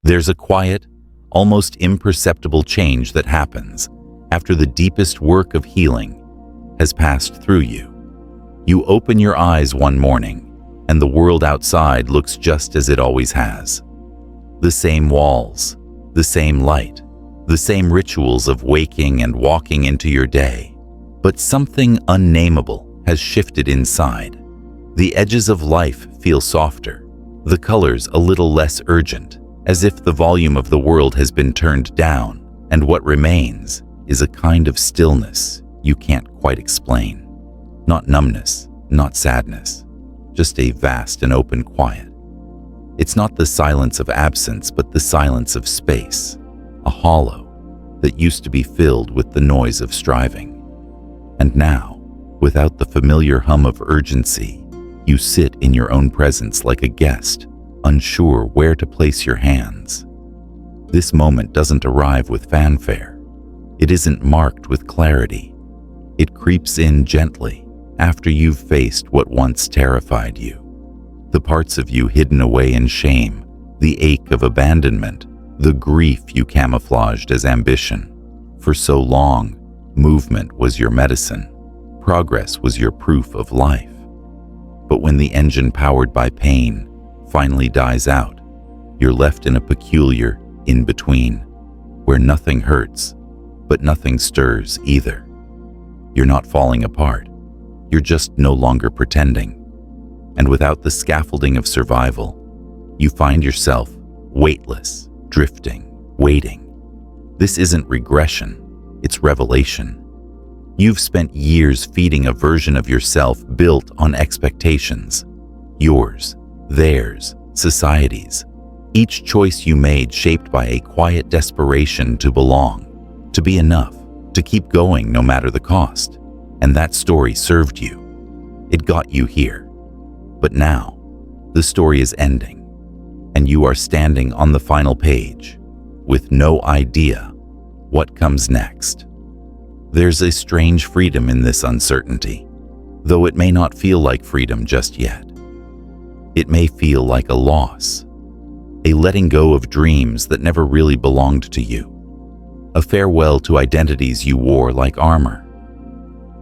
There's a quiet, almost imperceptible change that happens after the deepest work of healing has passed through you. You open your eyes one morning, and the world outside looks just as it always has. The same walls, the same light, the same rituals of waking and walking into your day. But something unnameable has shifted inside. The edges of life feel softer, the colors a little less urgent, as if the volume of the world has been turned down, and what remains is a kind of stillness you can't quite explain. Not numbness, not sadness, just a vast and open quiet. It's not the silence of absence, but the silence of space, a hollow that used to be filled with the noise of striving. And now, without the familiar hum of urgency, you sit in your own presence like a guest, unsure where to place your hands. This moment doesn't arrive with fanfare. It isn't marked with clarity. It creeps in gently after you've faced what once terrified you. The parts of you hidden away in shame, the ache of abandonment, the grief you camouflaged as ambition. For so long, movement was your medicine. Progress was your proof of life. But when the engine powered by pain finally dies out, you're left in a peculiar in-between, where nothing hurts, but nothing stirs either. You're not falling apart. You're just no longer pretending. And without the scaffolding of survival, you find yourself weightless, drifting, waiting. This isn't regression, it's revelation. You've spent years feeding a version of yourself built on expectations. Yours, theirs, society's. Each choice you made shaped by a quiet desperation to belong, to be enough, to keep going no matter the cost. And that story served you. It got you here. But now, the story is ending, and you are standing on the final page, with no idea what comes next. There's a strange freedom in this uncertainty, though it may not feel like freedom just yet. It may feel like a loss, a letting go of dreams that never really belonged to you, a farewell to identities you wore like armor.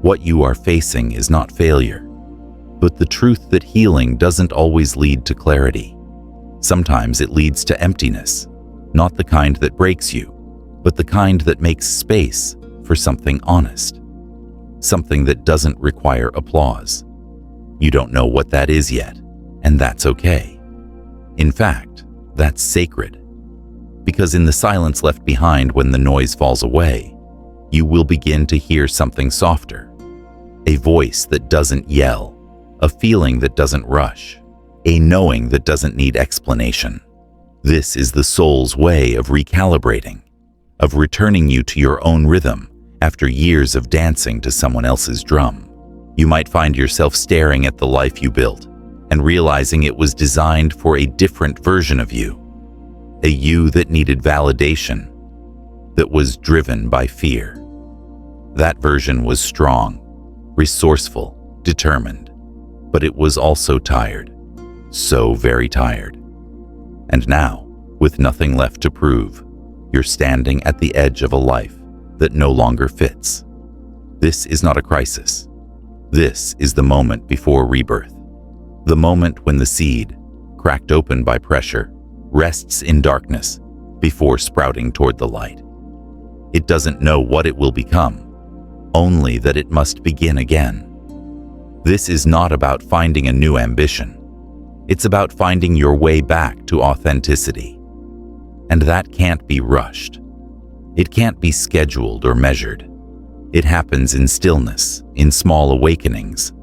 What you are facing is not failure, but the truth that healing doesn't always lead to clarity. Sometimes it leads to emptiness, not the kind that breaks you, but the kind that makes space for something honest, something that doesn't require applause. You don't know what that is yet, and that's okay. In fact, that's sacred, because in the silence left behind when the noise falls away, you will begin to hear something softer, a voice that doesn't yell, a feeling that doesn't rush, a knowing that doesn't need explanation. This is the soul's way of recalibrating, of returning you to your own rhythm after years of dancing to someone else's drum. You might find yourself staring at the life you built and realizing it was designed for a different version of you, a you that needed validation, that was driven by fear. That version was strong, resourceful, determined, but it was also tired, so very tired. And now, with nothing left to prove, you're standing at the edge of a life that no longer fits. This is not a crisis. This is the moment before rebirth, the moment when the seed, cracked open by pressure, rests in darkness before sprouting toward the light. It doesn't know what it will become, only that it must begin again. This is not about finding a new ambition. It's about finding your way back to authenticity. And that can't be rushed. It can't be scheduled or measured. It happens in stillness, in small awakenings,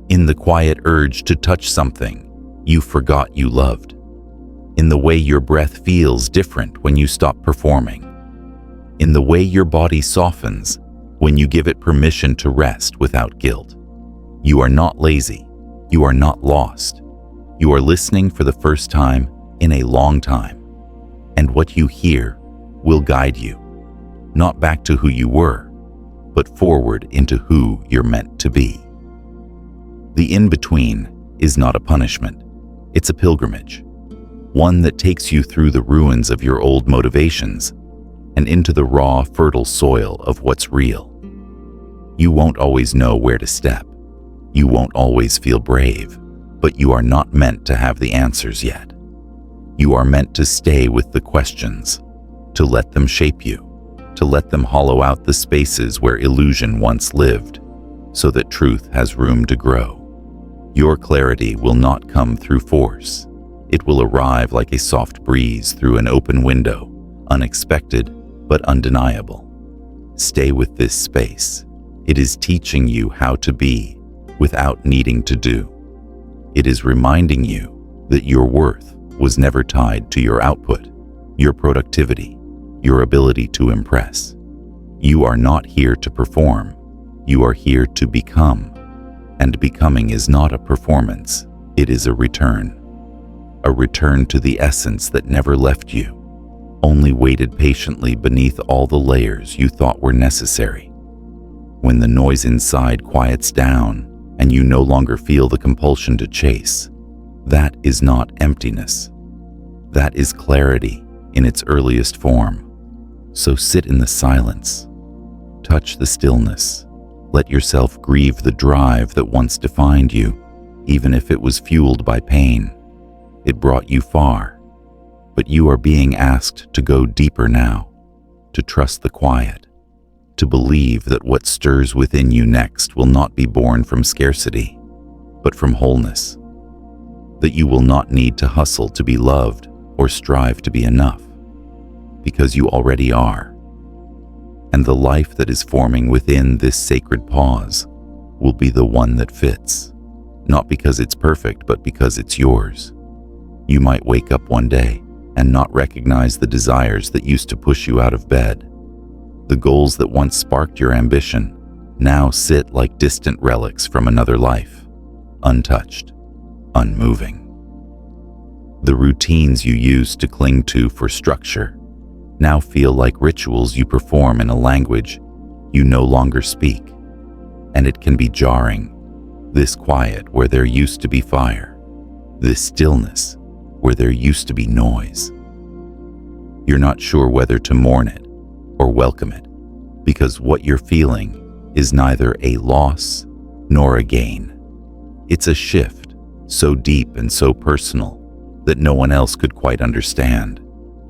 in the quiet urge to touch something you forgot you loved, in the way your breath feels different when you stop performing, in the way your body softens when you give it permission to rest without guilt. You are not lazy. You are not lost. You are listening for the first time in a long time. And what you hear will guide you, not back to who you were, but forward into who you're meant to be. The in-between is not a punishment. It's a pilgrimage. one that takes you through the ruins of your old motivations and into the raw, fertile soil of what's real. You won't always know where to step. You won't always feel brave, but you are not meant to have the answers yet. You are meant to stay with the questions, to let them shape you, to let them hollow out the spaces where illusion once lived, so that truth has room to grow. Your clarity will not come through force. It will arrive like a soft breeze through an open window, unexpected but undeniable. Stay with this space. It is teaching you how to be without needing to do. It is reminding you that your worth was never tied to your output, your productivity, your ability to impress. You are not here to perform. You are here to become. And becoming is not a performance. It is a return. A return to the essence that never left you, only waited patiently beneath all the layers you thought were necessary. When the noise inside quiets down and you no longer feel the compulsion to chase, that is not emptiness. That is clarity in its earliest form. So sit in the silence. Touch the stillness. Let yourself grieve the drive that once defined you, even if it was fueled by pain. It brought you far, but you are being asked to go deeper now, to trust the quiet, to believe that what stirs within you next will not be born from scarcity, but from wholeness, that you will not need to hustle to be loved or strive to be enough, because you already are. And the life that is forming within this sacred pause will be the one that fits, not because it's perfect, but because it's yours. You might wake up one day and not recognize the desires that used to push you out of bed. The goals that once sparked your ambition now sit like distant relics from another life, untouched, unmoving. The routines you used to cling to for structure now feel like rituals you perform in a language you no longer speak. And it can be jarring, this quiet where there used to be fire, this stillness where there used to be noise. You're not sure whether to mourn it or welcome it, because what you're feeling is neither a loss nor a gain. It's a shift so deep and so personal that no one else could quite understand,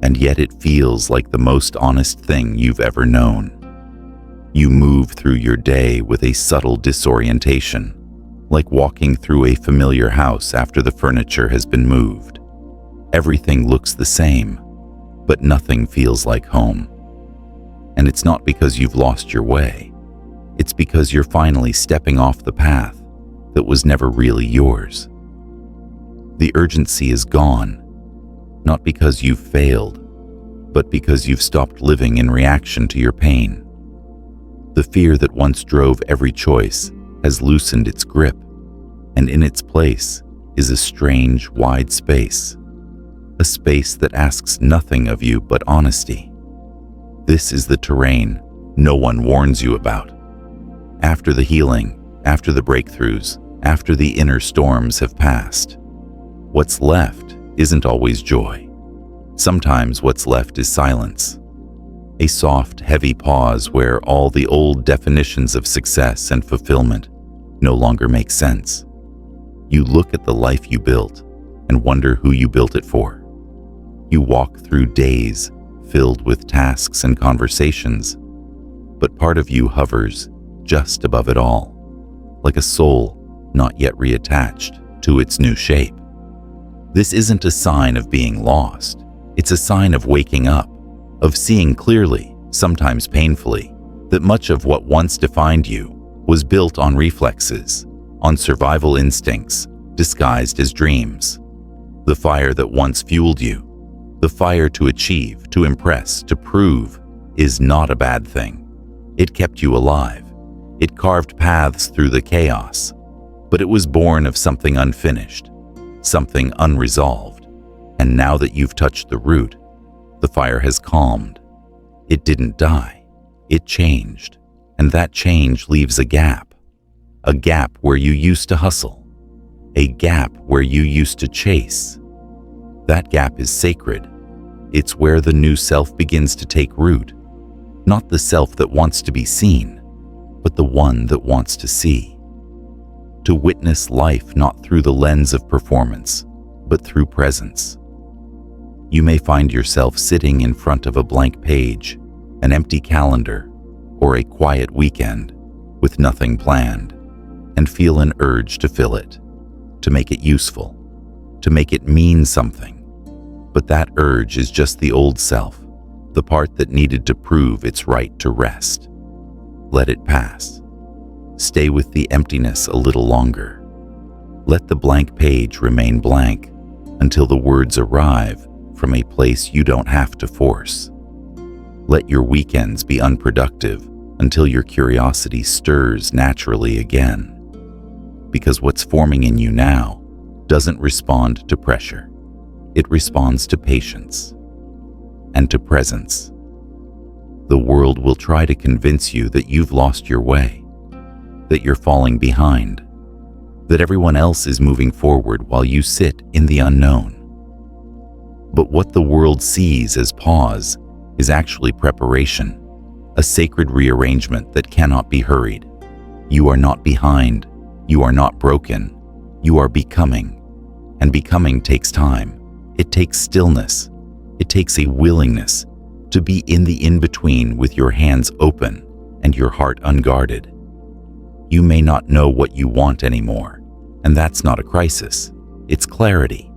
and yet it feels like the most honest thing you've ever known. You move through your day with a subtle disorientation, like walking through a familiar house after the furniture has been moved. Everything looks the same, but nothing feels like home. And it's not because you've lost your way. It's because you're finally stepping off the path that was never really yours. The urgency is gone, not because you've failed, but because you've stopped living in reaction to your pain. The fear that once drove every choice has loosened its grip, and in its place is a strange, wide space. A space that asks nothing of you but honesty. This is the terrain no one warns you about. After the healing, after the breakthroughs, after the inner storms have passed, what's left isn't always joy. Sometimes what's left is silence. A soft, heavy pause where all the old definitions of success and fulfillment no longer make sense. You look at the life you built and wonder who you built it for. You walk through days filled with tasks and conversations, but part of you hovers just above it all, like a soul not yet reattached to its new shape. This isn't a sign of being lost. It's a sign of waking up, of seeing clearly, sometimes painfully, that much of what once defined you was built on reflexes, on survival instincts disguised as dreams. The fire that once fueled you, the fire to achieve, to impress, to prove, is not a bad thing. It kept you alive. It carved paths through the chaos, but it was born of something unfinished, something unresolved. And now that you've touched the root, the fire has calmed. It didn't die. It changed. And that change leaves a gap where you used to hustle, a gap where you used to chase, That gap is sacred. It's where the new self begins to take root. Not the self that wants to be seen, but the one that wants to see. To witness life not through the lens of performance, but through presence. You may find yourself sitting in front of a blank page, an empty calendar, or a quiet weekend with nothing planned, and feel an urge to fill it, to make it useful, to make it mean something. But that urge is just the old self, the part that needed to prove its right to rest. Let it pass. Stay with the emptiness a little longer. Let the blank page remain blank until the words arrive from a place you don't have to force. Let your weekends be unproductive until your curiosity stirs naturally again. Because what's forming in you now doesn't respond to pressure. It responds to patience and to presence. The world will try to convince you that you've lost your way, that you're falling behind, that everyone else is moving forward while you sit in the unknown. But what the world sees as pause is actually preparation, a sacred rearrangement that cannot be hurried. You are not behind. You are not broken. You are becoming. And becoming takes time. It takes stillness. It takes a willingness to be in the in-between with your hands open and your heart unguarded. You may not know what you want anymore, and that's not a crisis. It's clarity,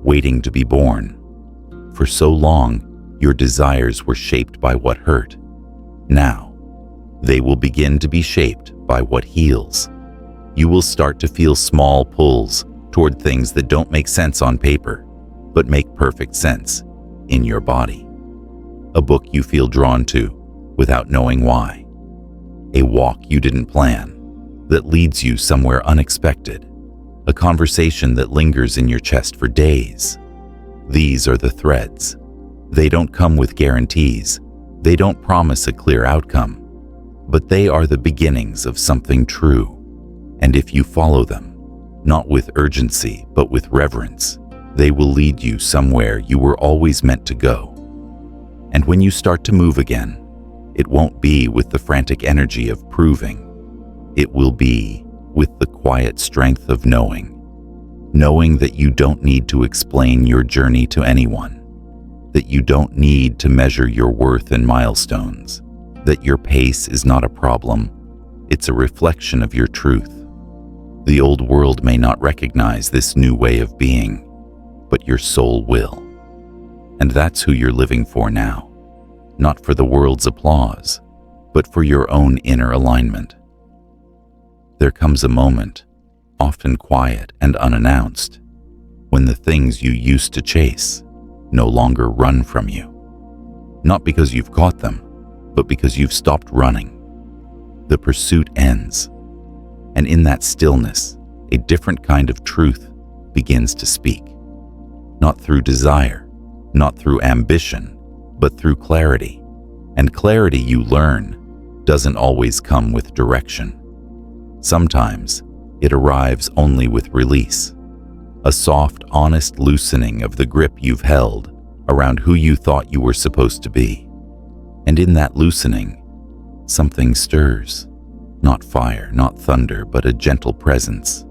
waiting to be born. For so long, your desires were shaped by what hurt. Now, they will begin to be shaped by what heals. You will start to feel small pulls toward things that don't make sense on paper, but make perfect sense in your body. A book you feel drawn to without knowing why. A walk you didn't plan that leads you somewhere unexpected. A conversation that lingers in your chest for days. These are the threads. They don't come with guarantees. They don't promise a clear outcome, but they are the beginnings of something true. And if you follow them, not with urgency, but with reverence, they will lead you somewhere you were always meant to go. And when you start to move again, it won't be with the frantic energy of proving. It will be with the quiet strength of knowing that you don't need to explain your journey to anyone, that you don't need to measure your worth in milestones, that your pace is not a problem, it's a reflection of your truth. The old world may not recognize this new way of being, but your soul will. And that's who you're living for now, not for the world's applause, but for your own inner alignment. There comes a moment, often quiet and unannounced, when the things you used to chase no longer run from you. Not because you've caught them, but because you've stopped running. The pursuit ends, and in that stillness, a different kind of truth begins to speak. Not through desire, not through ambition, but through clarity. And clarity, you learn, doesn't always come with direction. Sometimes it arrives only with release, a soft, honest loosening of the grip you've held around who you thought you were supposed to be. And in that loosening, something stirs, not fire, not thunder, but a gentle presence,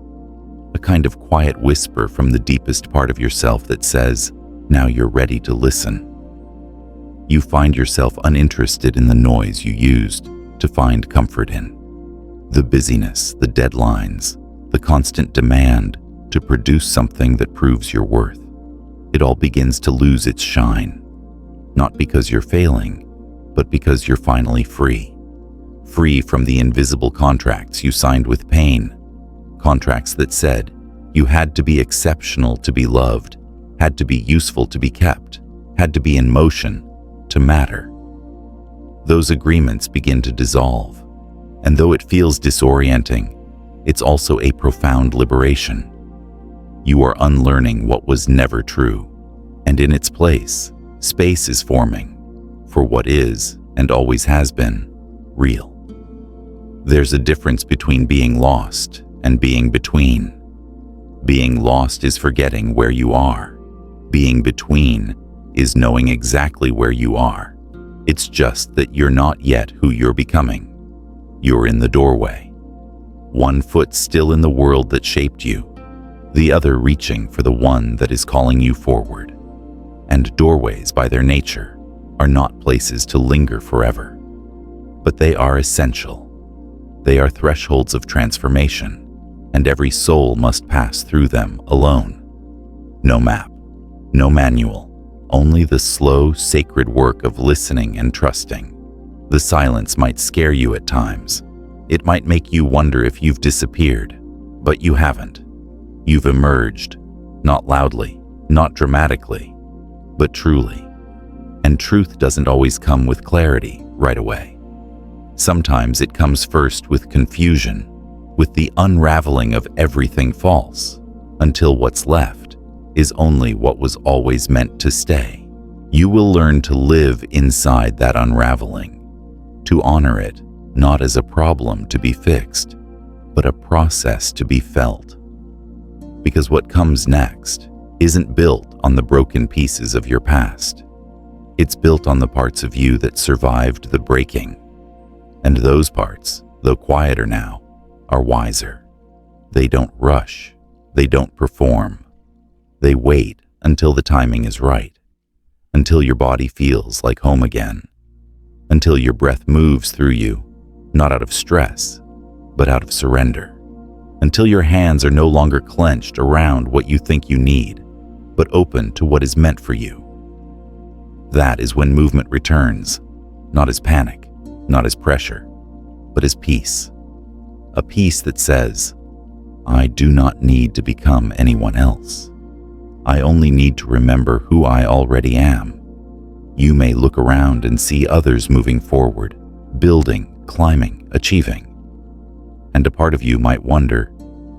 a kind of quiet whisper from the deepest part of yourself that says, now you're ready to listen. You find yourself uninterested in the noise you used to find comfort in. The busyness, the deadlines, the constant demand to produce something that proves your worth. It all begins to lose its shine, not because you're failing, but because you're finally free. Free from the invisible contracts you signed with pain, contracts that said you had to be exceptional to be loved, had to be useful to be kept, had to be in motion to matter. Those agreements begin to dissolve. And though it feels disorienting, it's also a profound liberation. You are unlearning what was never true, and in its place, space is forming for what is, and always has been, real. There's a difference between being lost and being between. Being lost is forgetting where you are. Being between is knowing exactly where you are. It's just that you're not yet who you're becoming. You're in the doorway. One foot still in the world that shaped you, the other reaching for the one that is calling you forward. And doorways, by their nature, are not places to linger forever. But they are essential. They are thresholds of transformation, and every soul must pass through them alone. No map, no manual, only the slow, sacred work of listening and trusting. The silence might scare you at times. It might make you wonder if you've disappeared, but you haven't. You've emerged, not loudly, not dramatically, but truly. And truth doesn't always come with clarity right away. Sometimes it comes first with confusion, with the unraveling of everything false, until what's left is only what was always meant to stay. You will learn to live inside that unraveling, to honor it not as a problem to be fixed, but a process to be felt. Because what comes next isn't built on the broken pieces of your past. It's built on the parts of you that survived the breaking. And those parts, though quieter now, are wiser. They don't rush. They don't perform. They wait until the timing is right, until your body feels like home again, until your breath moves through you, not out of stress, but out of surrender, until your hands are no longer clenched around what you think you need, but open to what is meant for you. That is when movement returns, not as panic, not as pressure, but as peace. A peace that says, I do not need to become anyone else. I only need to remember who I already am. You may look around and see others moving forward, building, climbing, achieving. And a part of you might wonder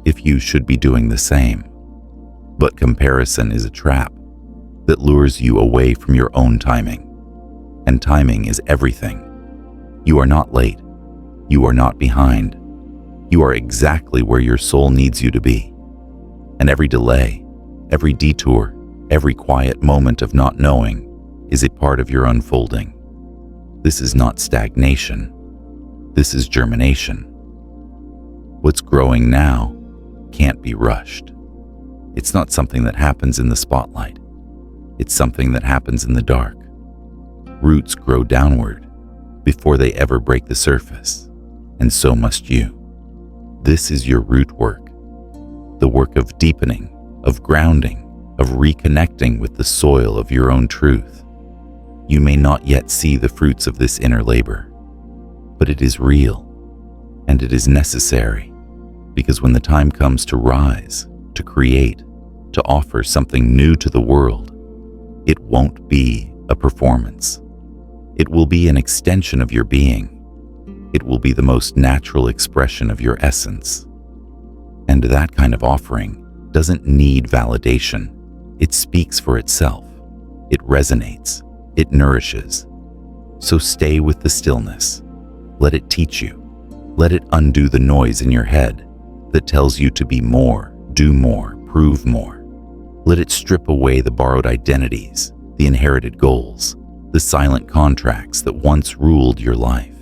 if you should be doing the same. But comparison is a trap that lures you away from your own timing. And timing is everything. You are not late. You are not behind. You are exactly where your soul needs you to be. And every delay, every detour, every quiet moment of not knowing is a part of your unfolding. This is not stagnation. This is germination. What's growing now can't be rushed. It's not something that happens in the spotlight. It's something that happens in the dark. Roots grow downward before they ever break the surface, and so must you. This is your root work, the work of deepening, of grounding, of reconnecting with the soil of your own truth. You may not yet see the fruits of this inner labor, but it is real, and it is necessary, because when the time comes to rise, to create, to offer something new to the world, it won't be a performance. It will be an extension of your being. It will be the most natural expression of your essence. And that kind of offering doesn't need validation. It speaks for itself. It resonates. It nourishes. So stay with the stillness. Let it teach you. Let it undo the noise in your head that tells you to be more, do more, prove more. Let it strip away the borrowed identities, the inherited goals, the silent contracts that once ruled your life.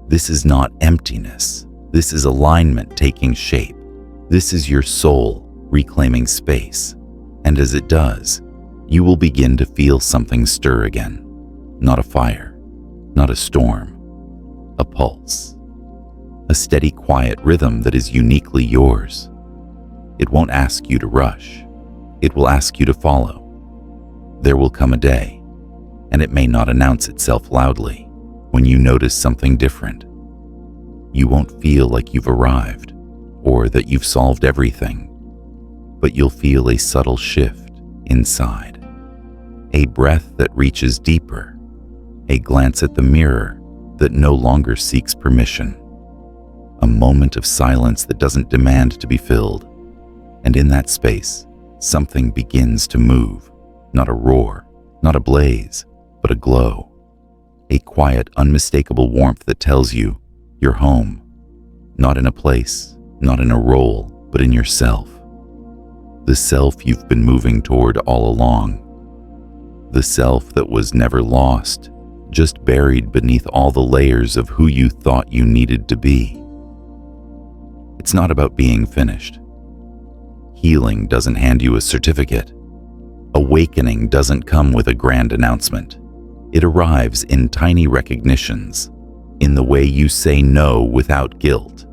This is not emptiness. This is alignment taking shape. This is your soul reclaiming space. And as it does, you will begin to feel something stir again. Not a fire, not a storm, a pulse. A steady, quiet rhythm that is uniquely yours. It won't ask you to rush. It will ask you to follow. There will come a day, and it may not announce itself loudly, when you notice something different. You won't feel like you've arrived, or that you've solved everything, but you'll feel a subtle shift inside. A breath that reaches deeper, a glance at the mirror that no longer seeks permission, a moment of silence that doesn't demand to be filled, and in that space, something begins to move, not a roar, not a blaze, but a glow, a quiet, unmistakable warmth that tells you you're home, not in a place, not in a role, but in yourself. the self you've been moving toward all along, the self that was never lost, just buried beneath all the layers of who you thought you needed to be. It's not about being finished. Healing doesn't hand you a certificate. Awakening doesn't come with a grand announcement. It arrives in tiny recognitions, in the way you say no without guilt,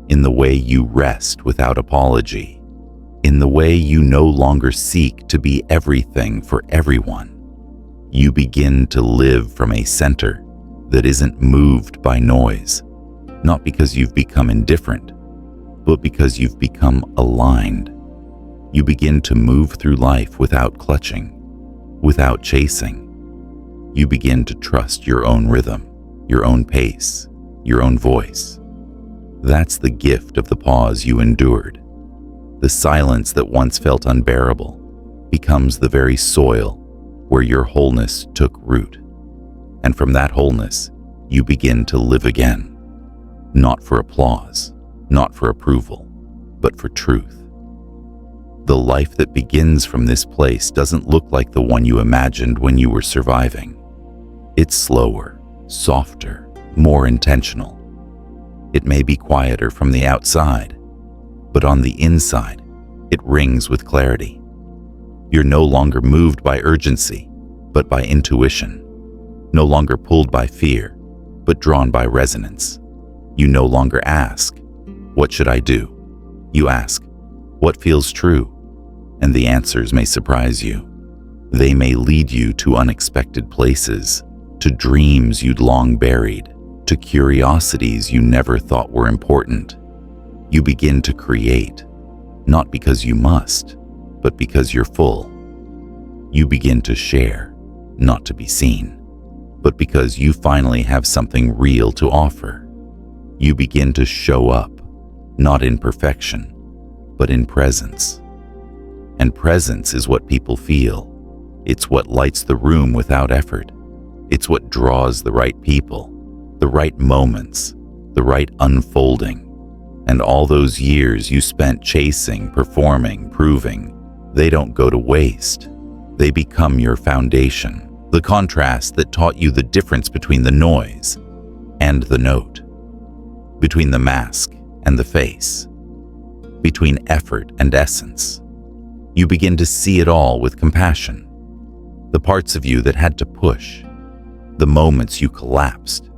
in the way you rest without apology, in the way you no longer seek to be everything for everyone. You begin to live from a center that isn't moved by noise, not because you've become indifferent, but because you've become aligned. You begin to move through life without clutching, without chasing. You begin to trust your own rhythm, your own pace, your own voice. That's the gift of the pause you endured. The silence that once felt unbearable becomes the very soil where your wholeness took root. And from that wholeness, you begin to live again, not for applause, not for approval, but for truth. The life that begins from this place doesn't look like the one you imagined when you were surviving. It's slower, softer, more intentional. It may be quieter from the outside, but on the inside, it rings with clarity. You're no longer moved by urgency, but by intuition. No longer pulled by fear, but drawn by resonance. You no longer ask, "What should I do?" You ask, "What feels true?" And the answers may surprise you. They may lead you to unexpected places, to dreams you'd long buried, to curiosities you never thought were important. You begin to create, not because you must, but because you're full. You begin to share, not to be seen, but because you finally have something real to offer. You begin to show up, not in perfection, but in presence. And presence is what people feel. It's what lights the room without effort. It's what draws the right people, the right moments, the right unfolding. And all those years you spent chasing, performing, proving, they don't go to waste. They become your foundation, the contrast that taught you the difference between the noise and the note, between the mask and the face, between effort and essence. You begin to see it all with compassion. The parts of you that had to push, the moments you collapsed,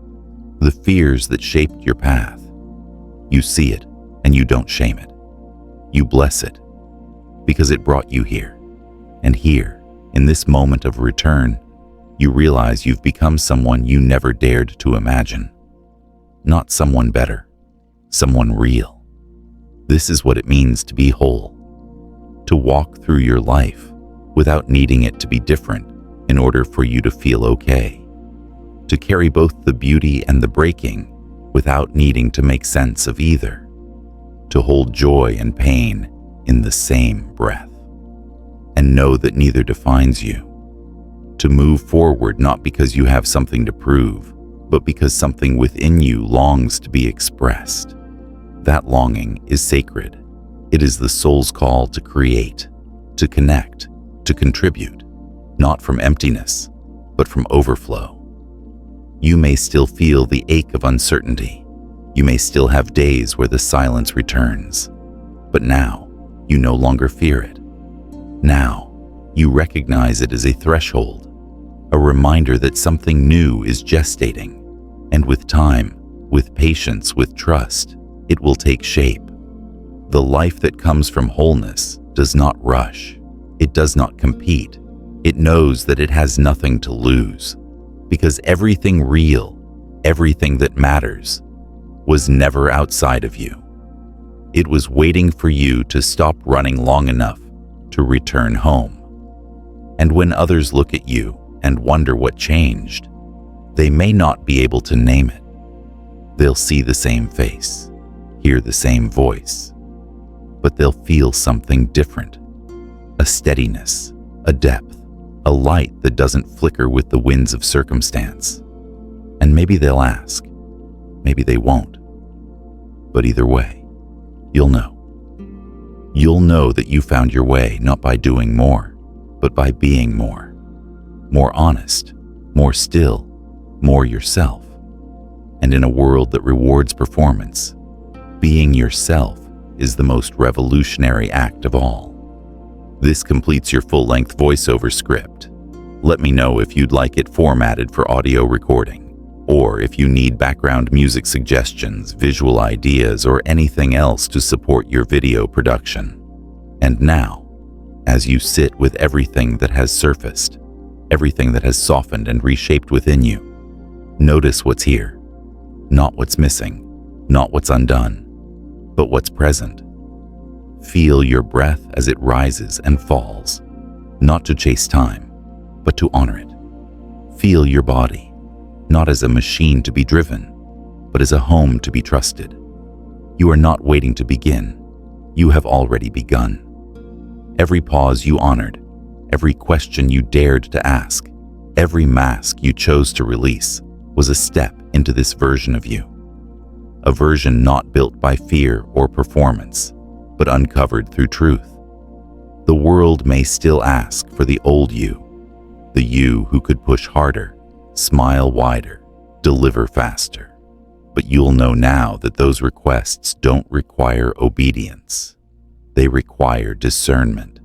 the fears that shaped your path. You see it and you don't shame it. You bless it because it brought you here. And here, in this moment of return, you realize you've become someone you never dared to imagine. Not someone better, someone real. This is what it means to be whole. To walk through your life without needing it to be different in order for you to feel okay. To carry both the beauty and the breaking without needing to make sense of either. To hold joy and pain in the same breath. And know that neither defines you. To move forward not because you have something to prove, but because something within you longs to be expressed. That longing is sacred. It is the soul's call to create, to connect, to contribute, not from emptiness, but from overflow. You may still feel the ache of uncertainty. You may still have days where the silence returns. But now, you no longer fear it. Now, you recognize it as a threshold, a reminder that something new is gestating. And with time, with patience, with trust, it will take shape. The life that comes from wholeness does not rush. It does not compete. It knows that it has nothing to lose. Because everything real, everything that matters, was never outside of you. It was waiting for you to stop running long enough to return home. And when others look at you and wonder what changed, they may not be able to name it. They'll see the same face, hear the same voice, but they'll feel something different. A steadiness, a depth, a light that doesn't flicker with the winds of circumstance. And maybe they'll ask, maybe they won't. But either way, you'll know. You'll know that you found your way not by doing more, but by being more. More honest, more still, more yourself. And in a world that rewards performance, being yourself is the most revolutionary act of all. This completes your full-length voiceover script. Let me know if you'd like it formatted for audio recording, or if you need background music suggestions, visual ideas, or anything else to support your video production. And now, as you sit with everything that has surfaced, everything that has softened and reshaped within you, notice what's here, not what's missing, not what's undone, but what's present. Feel your breath as it rises and falls, not to chase time, but to honor it. Feel your body, not as a machine to be driven, but as a home to be trusted. You are not waiting to begin. You have already begun. Every pause you honored, every question you dared to ask, every mask you chose to release was a step into this version of you. A version not built by fear or performance, but uncovered through truth. The world may still ask for the old you, the you who could push harder, smile wider, deliver faster. But you'll know now that those requests don't require obedience. They require discernment.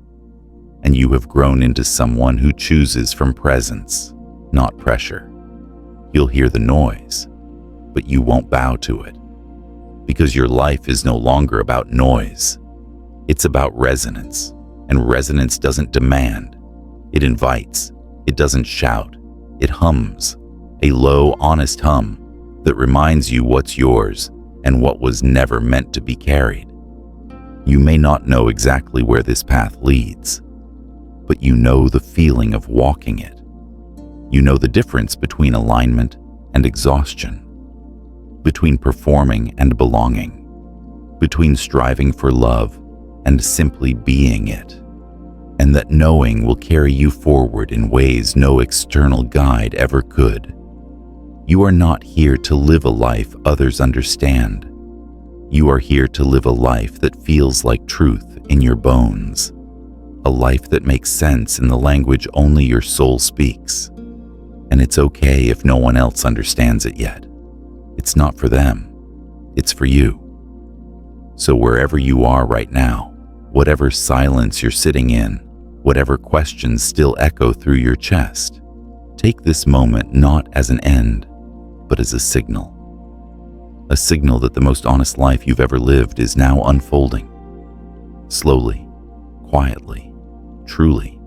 And you have grown into someone who chooses from presence, not pressure. You'll hear the noise, but you won't bow to it. Because your life is no longer about noise. It's about resonance, and resonance doesn't demand. It invites. It doesn't shout. It hums, a low, honest hum that reminds you what's yours and what was never meant to be carried. You may not know exactly where this path leads, but you know the feeling of walking it. You know the difference between alignment and exhaustion, between performing and belonging, between striving for love and simply being it, and that knowing will carry you forward in ways no external guide ever could. You are not here to live a life others understand. You are here to live a life that feels like truth in your bones, a life that makes sense in the language only your soul speaks. And it's okay if no one else understands it yet. It's not for them, it's for you. So wherever you are right now, whatever silence you're sitting in, whatever questions still echo through your chest, take this moment not as an end, but as a signal. A signal that the most honest life you've ever lived is now unfolding. Slowly, quietly, truly.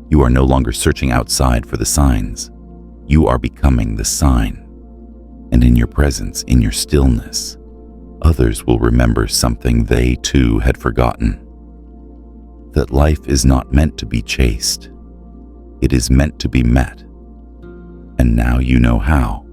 You are no longer searching outside for the signs. You are becoming the sign. And in your presence, in your stillness, others will remember something they too had forgotten. That life is not meant to be chased. It is meant to be met. And now you know how.